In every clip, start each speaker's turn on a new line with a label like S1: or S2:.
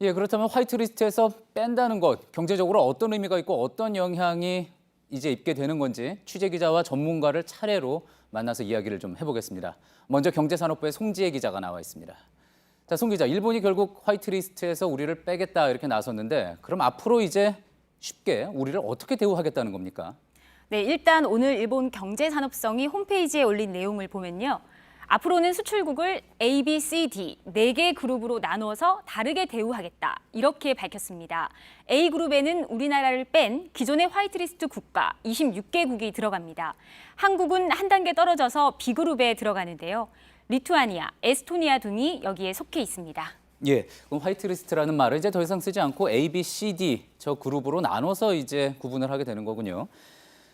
S1: 예, 그렇다면 화이트리스트에서 뺀다는 것, 경제적으로 어떤 의미가 있고 어떤 영향이 이제 있게 되는 건지 취재 기자와 전문가를 차례로 만나서 이야기를 좀 해보겠습니다. 먼저 경제산업부의 송지혜 기자가 나와 있습니다. 자, 송 기자, 일본이 결국 화이트리스트에서 우리를 빼겠다 이렇게 나섰는데 그럼 앞으로 이제 쉽게 우리를 어떻게 대우하겠다는 겁니까?
S2: 네, 일단 오늘 일본 경제산업성이 홈페이지에 올린 내용을 보면요. 앞으로는 수출국을 A, B, C, D 4개 그룹으로 나눠서 다르게 대우하겠다. 이렇게 밝혔습니다. A그룹에는 우리나라를 뺀 기존의 화이트리스트 국가 26개국이 들어갑니다. 한국은 한 단계 떨어져서 B그룹에 들어가는데요. 리투아니아, 에스토니아 등이 여기에 속해 있습니다.
S1: 예, 그럼 화이트리스트라는 말을 이제 더 이상 쓰지 않고 A, B, C, D 저 그룹으로 나눠서 이제 구분을 하게 되는 거군요.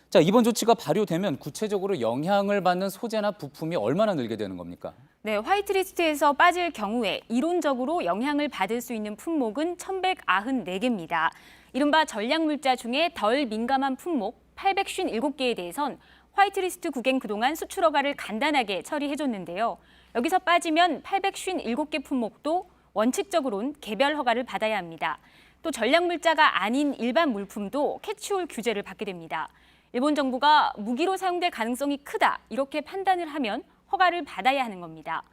S1: 자, 이번 조치가 발효되면 구체적으로 영향을 받는 소재나 부품이 얼마나 늘게 되는 겁니까?
S2: 네, 화이트리스트에서 빠질 경우에 이론적으로 영향을 받을 수 있는 품목은 1,194개입니다. 이른바 전략물자 중에 덜 민감한 품목 857개에 대해선 화이트리스트 국엔 그동안 수출 허가를 간단하게 처리해줬는데요. 여기서 빠지면 857개 품목도 원칙적으로는 개별 허가를 받아야 합니다. 또 전략물자가 아닌 일반 물품도 캐치홀 규제를 받게 됩니다. 일본 정부가 무기로 사용될 가능성이 크다 이렇게 판단을 하면 허가를 받아야 하는 겁니다.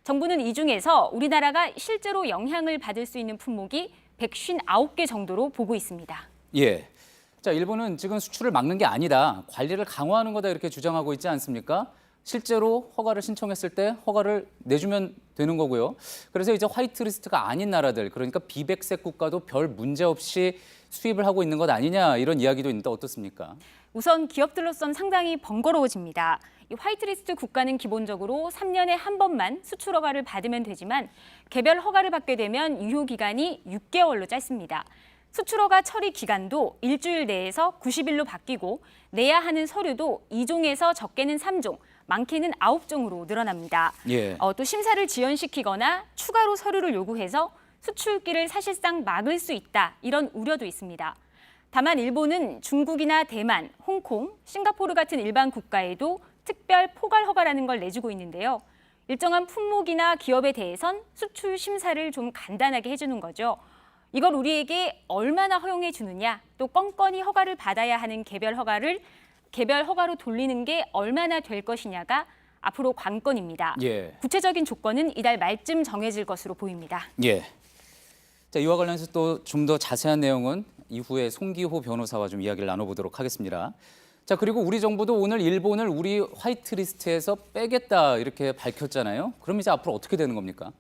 S2: 정부는 이 중에서 우리나라가 실제로 영향을 받을 수 있는 품목이 159개 정도로 보고 있습니다.
S1: 예. 자, 일본은 지금 수출을 막는 게 아니다. 관리를 강화하는 거다 이렇게 주장하고 있지 않습니까? 실제로 허가를 신청했을 때 허가를 내주면 되는 거고요. 그래서 이제 화이트리스트가 아닌 나라들, 그러니까 비백색 국가도 별 문제 없이 수입을 하고 있는 것 아니냐 이런 이야기도 있는데 어떻습니까?
S2: 우선 기업들로선 상당히 번거로워집니다. 이 화이트리스트 국가는 기본적으로 3년에 한 번만 수출 허가를 받으면 되지만 개별 허가를 받게 되면 유효 기간이 6개월로 짧습니다. 수출 허가 처리 기간도 일주일 내에서 90일로 바뀌고 내야 하는 서류도 2종에서 적게는 3종, 많게는 9종으로 늘어납니다.
S1: 예.
S2: 또 심사를 지연시키거나 추가로 서류를 요구해서 수출기를 사실상 막을 수 있다 이런 우려도 있습니다. 다만 일본은 중국이나 대만, 홍콩, 싱가포르 같은 일반 국가에도 특별 포괄 허가라는 걸 내주고 있는데요. 일정한 품목이나 기업에 대해선 수출 심사를 좀 간단하게 해주는 거죠. 이걸 우리에게 얼마나 허용해 주느냐, 또 건건히 허가를 받아야 하는 개별 허가로 돌리는 게 얼마나 될 것이냐가 앞으로 관건입니다.
S1: 예.
S2: 구체적인 조건은 이달 말쯤 정해질 것으로 보입니다.
S1: 예. 자, 이와 관련해서 또 좀 더 자세한 내용은 이후에 송기호 변호사와 좀 이야기를 나눠보도록 하겠습니다. 자, 그리고 우리 정부도 오늘 일본을 우리 화이트리스트에서 빼겠다 이렇게 밝혔잖아요. 그럼 이제 앞으로 어떻게 되는 겁니까?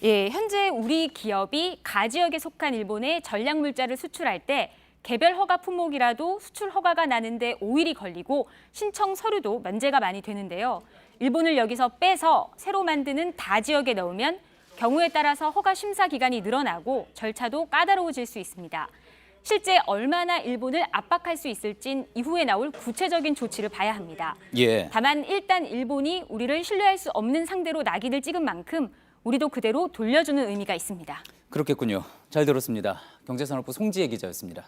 S2: 예, 현재 우리 기업이 가지역에 속한 일본에 전략물자를 수출할 때 개별 허가 품목이라도 수출 허가가 나는데 5일이 걸리고 신청 서류도 면제가 많이 되는데요. 일본을 여기서 빼서 새로 만드는 다지역에 넣으면 경우에 따라서 허가 심사 기간이 늘어나고 절차도 까다로워질 수 있습니다. 실제 얼마나 일본을 압박할 수 있을진 이후에 나올 구체적인 조치를 봐야 합니다.
S1: 예.
S2: 다만 일단 일본이 우리를 신뢰할 수 없는 상대로 낙인을 찍은 만큼 우리도 그대로 돌려주는 의미가 있습니다.
S1: 그렇겠군요. 잘 들었습니다. 경제산업부 송지혜 기자였습니다.